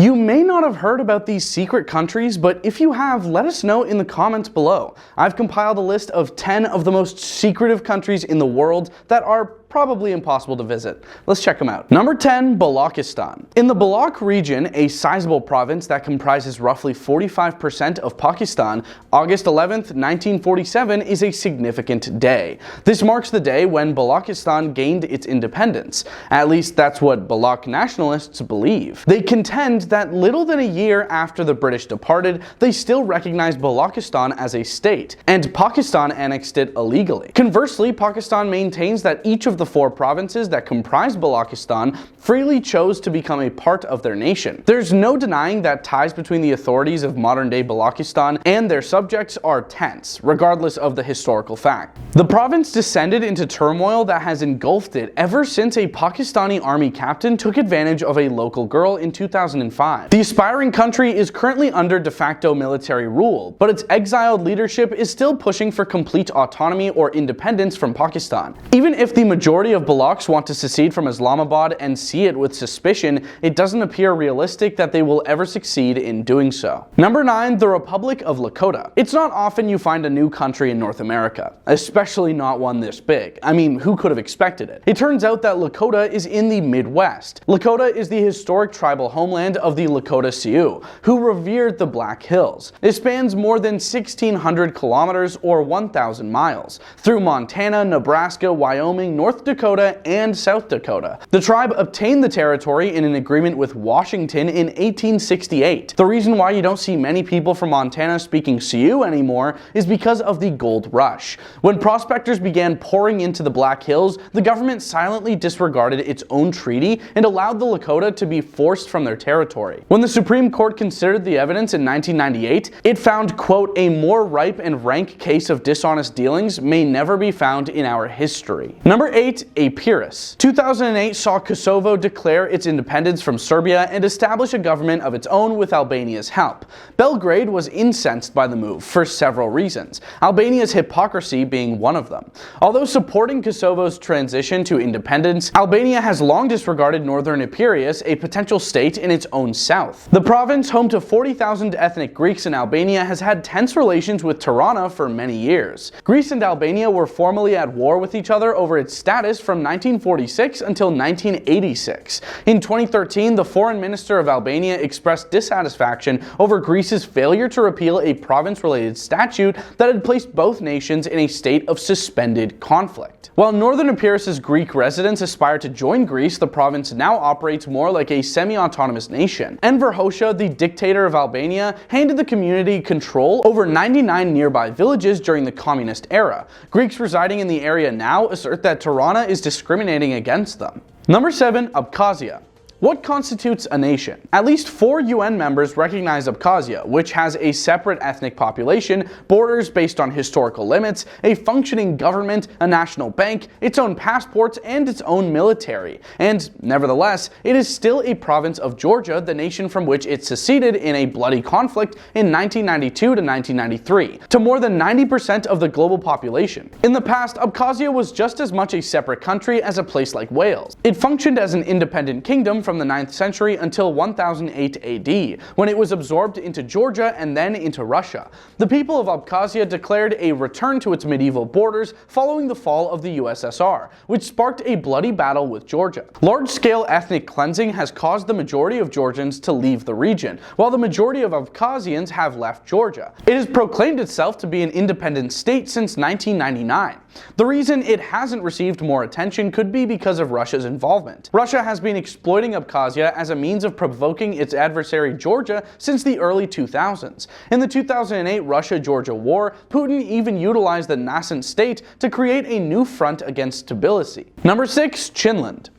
You may not have heard about these secret countries, but if you have, let us know in the comments below. I've compiled a list of 10 of the most secretive countries in the world that are probably impossible to visit. Let's check them out. Number 10, Balochistan. In the Balak region, a sizable province that comprises roughly 45% of Pakistan, August 11th, 1947 is a significant day. This marks the day when Balochistan gained its independence. At least that's what Balak nationalists believe. They contend that little than a year after the British departed, they still recognized Balochistan as a state, and Pakistan annexed it illegally. Conversely, Pakistan maintains that each of the 4 provinces that comprise Balochistan freely chose to become a part of their nation. There's no denying that ties between the authorities of modern-day Balochistan and their subjects are tense, regardless of the historical fact. The province descended into turmoil that has engulfed it ever since a Pakistani army captain took advantage of a local girl in 2005. The aspiring country is currently under de facto military rule, but its exiled leadership is still pushing for complete autonomy or independence from Pakistan. Even if the majority of Balaks want to secede from Islamabad and see it with suspicion, it doesn't appear realistic that they will ever succeed in doing so. Number 9, the Republic of Lakota. It's not often you find a new country in North America, especially not one this big. I mean, who could have expected it? It turns out that Lakota is in the Midwest. Lakota is the historic tribal homeland of the Lakota Sioux, who revered the Black Hills. It spans more than 1,600 kilometers or 1,000 miles, through Montana, Nebraska, Wyoming, North Dakota, and South Dakota. The tribe obtained the territory in an agreement with Washington in 1868. The reason why you don't see many people from Montana speaking Sioux anymore is because of the gold rush. When prospectors began pouring into the Black Hills, the government silently disregarded its own treaty and allowed the Lakota to be forced from their territory. When the Supreme Court considered the evidence in 1998, it found, quote, "a more ripe and rank case of dishonest dealings may never be found in our history." Number 8, Epirus. 2008 saw Kosovo declare its independence from Serbia and establish a government of its own with Albania's help. Belgrade was incensed by the move for several reasons, Albania's hypocrisy being one of them. Although supporting Kosovo's transition to independence, Albania has long disregarded northern Epirus, a potential state in its own south. The province, home to 40,000 ethnic Greeks in Albania, has had tense relations with Tirana for many years. Greece and Albania were formally at war with each other over its status from 1946 until 1986. In 2013, the foreign minister of Albania expressed dissatisfaction over Greece's failure to repeal a province-related statute that had placed both nations in a state of suspended conflict. While northern Epirus's Greek residents aspire to join Greece, the province now operates more like a semi-autonomous nation. Enver Hoxha, the dictator of Albania, handed the community control over 99 nearby villages during the communist era. Greeks residing in the area now assert that Tirana is discriminating against them. Number 7, Abkhazia. What constitutes a nation? At least 4 UN members recognize Abkhazia, which has a separate ethnic population, borders based on historical limits, a functioning government, a national bank, its own passports, and its own military. And nevertheless, it is still a province of Georgia, the nation from which it seceded in a bloody conflict in 1992 to 1993, to more than 90% of the global population. In the past, Abkhazia was just as much a separate country as a place like Wales. It functioned as an independent kingdom from the 9th century until 1008 AD, when it was absorbed into Georgia and then into Russia. The people of Abkhazia declared a return to its medieval borders following the fall of the USSR, which sparked a bloody battle with Georgia. Large-scale ethnic cleansing has caused the majority of Georgians to leave the region, while the majority of Abkhazians have left Georgia. It has proclaimed itself to be an independent state since 1999. The reason it hasn't received more attention could be because of Russia's involvement. Russia has been exploiting Abkhazia as a means of provoking its adversary Georgia since the early 2000s. In the 2008 Russia-Georgia war, Putin even utilized the nascent state to create a new front against Tbilisi. Number 6, Chinland.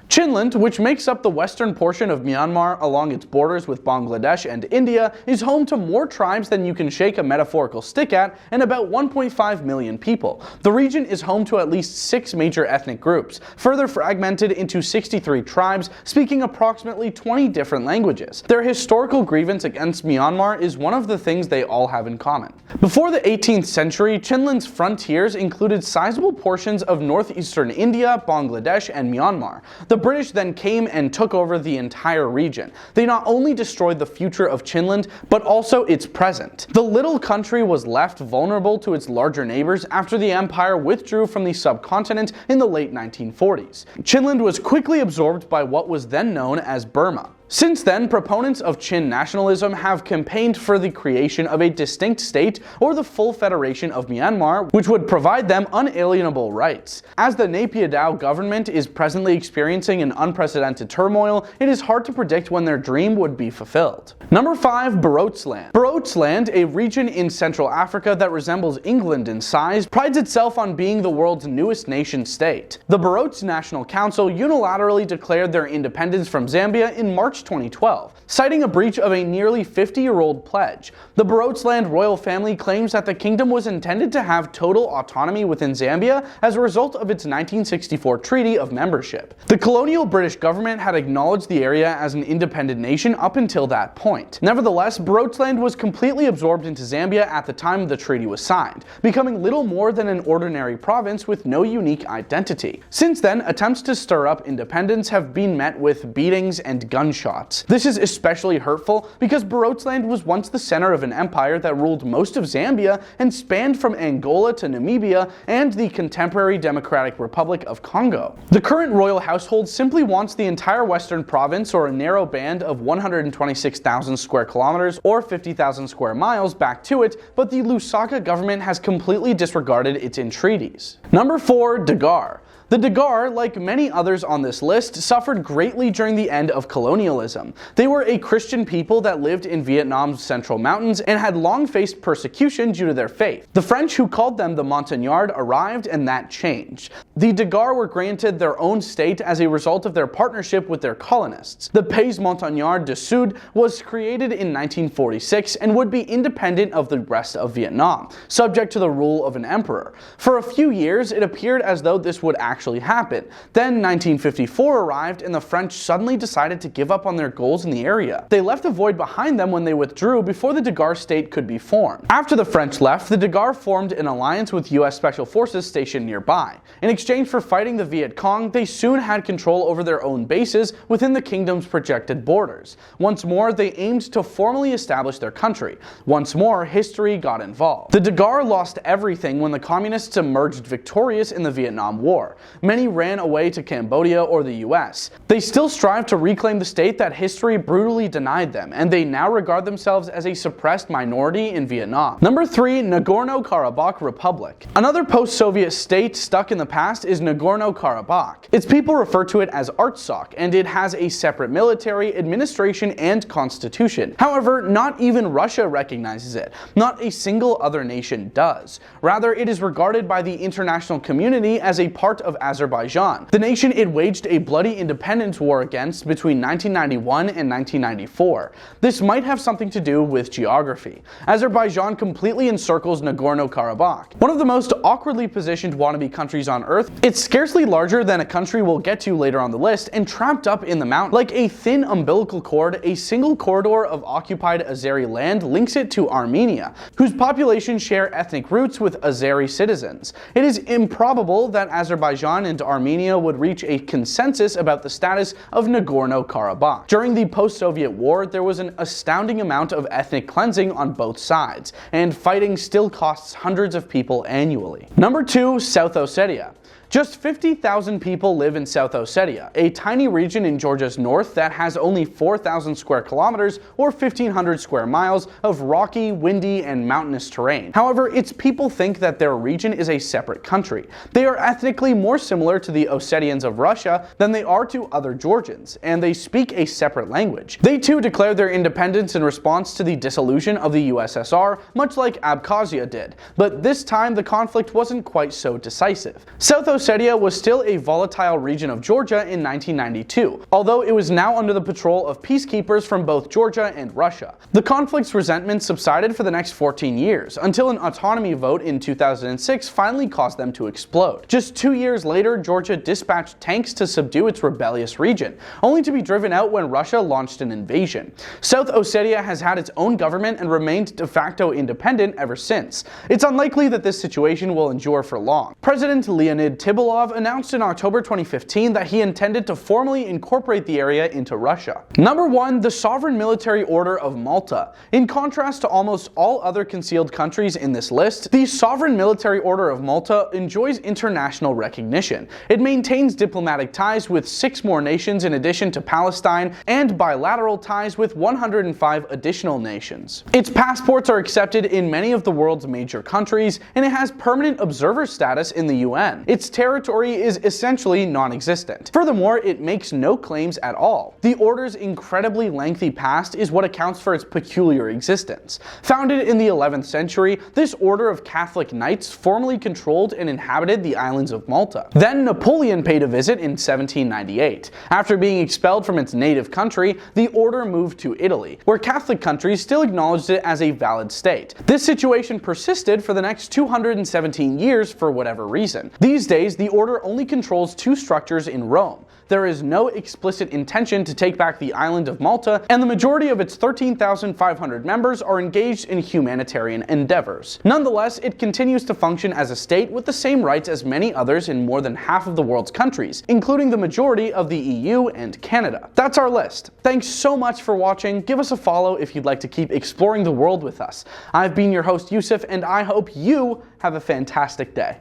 Chinland, which makes up the western portion of Myanmar along its borders with Bangladesh and India, is home to more tribes than you can shake a metaphorical stick at and about 1.5 million people. The region is home to at least 6 major ethnic groups, further fragmented into 63 tribes speaking approximately 20 different languages. Their historical grievance against Myanmar is one of the things they all have in common. Before the 18th century, Chinland's frontiers included sizable portions of northeastern India, Bangladesh, and Myanmar. The British then came and took over the entire region. They not only destroyed the future of Chinland, but also its present. The little country was left vulnerable to its larger neighbors after the empire withdrew from the subcontinent in the late 1940s. Chinland was quickly absorbed by what was then known as Burma. Since then, proponents of Chin nationalism have campaigned for the creation of a distinct state or the full federation of Myanmar, which would provide them unalienable rights. As the Naypyidaw government is presently experiencing an unprecedented turmoil, it is hard to predict when their dream would be fulfilled. Number 5. Barotseland. Barotseland, a region in Central Africa that resembles England in size, prides itself on being the world's newest nation state. The Barotes National Council unilaterally declared their independence from Zambia in March 2012, citing a breach of a nearly 50-year-old pledge. The Barotseland royal family claims that the kingdom was intended to have total autonomy within Zambia as a result of its 1964 Treaty of Membership. The colonial British government had acknowledged the area as an independent nation up until that point. Nevertheless, Barotseland was completely absorbed into Zambia at the time the treaty was signed, becoming little more than an ordinary province with no unique identity. Since then, attempts to stir up independence have been met with beatings and gunshots. This is especially hurtful because Barotseland was once the center of an empire that ruled most of Zambia and spanned from Angola to Namibia and the contemporary Democratic Republic of Congo. The current royal household simply wants the entire western province, or a narrow band of 126,000 square kilometers or 50,000 square miles, back to it, but the Lusaka government has completely disregarded its entreaties. Number 4. Dargar. The Dargar, like many others on this list, suffered greatly during the end of colonialism. They were a Christian people that lived in Vietnam's central mountains and had long faced persecution due to their faith. The French, who called them the Montagnards, arrived, and that changed. The Dargar were granted their own state as a result of their partnership with their colonists. The Pays Montagnard du Sud was created in 1946 and would be independent of the rest of Vietnam, subject to the rule of an emperor. For a few years, it appeared as though this would actually happen. Then 1954 arrived and the French suddenly decided to give up on their goals in the area. They left a void behind them when they withdrew before the Dargar state could be formed. After the French left, the Dargar formed an alliance with US Special Forces stationed nearby. In exchange for fighting the Viet Cong, they soon had control over their own bases within the kingdom's projected borders. Once more, they aimed to formally establish their country. Once more, history got involved. The Dargar lost everything when the communists emerged victorious in the Vietnam War. Many ran away to Cambodia or the US. They still strive to reclaim the state that history brutally denied them, and they now regard themselves as a suppressed minority in Vietnam. Number 3. Nagorno-Karabakh Republic. Another post-Soviet state stuck in the past is Nagorno-Karabakh. Its people refer to it as Artsakh, and it has a separate military, administration, and constitution. However, not even Russia recognizes it. Not a single other nation does. Rather, it is regarded by the international community as a part of Azerbaijan, the nation it waged a bloody independence war against between 1991 and 1994. This might have something to do with geography. Azerbaijan completely encircles Nagorno-Karabakh, one of the most awkwardly positioned wannabe countries on Earth. It's scarcely larger than a country we'll get to later on the list, and trapped up in the mountain. Like a thin umbilical cord, a single corridor of occupied Azeri land links it to Armenia, whose population share ethnic roots with Azeri citizens. It is improbable that Azerbaijan and Armenia would reach a consensus about the status of Nagorno-Karabakh. During the post-Soviet war, there was an astounding amount of ethnic cleansing on both sides, and fighting still costs hundreds of people annually. Number 2. South Ossetia. Just 50,000 people live in South Ossetia, a tiny region in Georgia's north that has only 4,000 square kilometers or 1,500 square miles of rocky, windy, and mountainous terrain. However, its people think that their region is a separate country. They are ethnically more similar to the Ossetians of Russia than they are to other Georgians, and they speak a separate language. They too declared their independence in response to the dissolution of the USSR, much like Abkhazia did, but this time the conflict wasn't quite so decisive. South Ossetia was still a volatile region of Georgia in 1992, although it was now under the patrol of peacekeepers from both Georgia and Russia. The conflict's resentment subsided for the next 14 years, until an autonomy vote in 2006 finally caused them to explode. Just 2 years later, Georgia dispatched tanks to subdue its rebellious region, only to be driven out when Russia launched an invasion. South Ossetia has had its own government and remained de facto independent ever since. It's unlikely that this situation will endure for long. President Leonid Kibilov announced in October 2015 that he intended to formally incorporate the area into Russia. Number 1. The Sovereign Military Order of Malta. In contrast to almost all other concealed countries in this list, the Sovereign Military Order of Malta enjoys international recognition. It maintains diplomatic ties with 6 more nations in addition to Palestine, and bilateral ties with 105 additional nations. Its passports are accepted in many of the world's major countries, and it has permanent observer status in the UN. Its territory is essentially non-existent. Furthermore, it makes no claims at all. The order's incredibly lengthy past is what accounts for its peculiar existence. Founded in the 11th century, this order of Catholic knights formerly controlled and inhabited the islands of Malta. Then Napoleon paid a visit in 1798. After being expelled from its native country, the order moved to Italy, where Catholic countries still acknowledged it as a valid state. This situation persisted for the next 217 years for whatever reason. These days, the order only controls 2 structures in Rome. There is no explicit intention to take back the island of Malta, and the majority of its 13,500 members are engaged in humanitarian endeavors. Nonetheless, it continues to function as a state with the same rights as many others in more than half of the world's countries, including the majority of the EU and Canada. That's our list. Thanks so much for watching. Give us a follow if you'd like to keep exploring the world with us. I've been your host Yusuf, and I hope you have a fantastic day.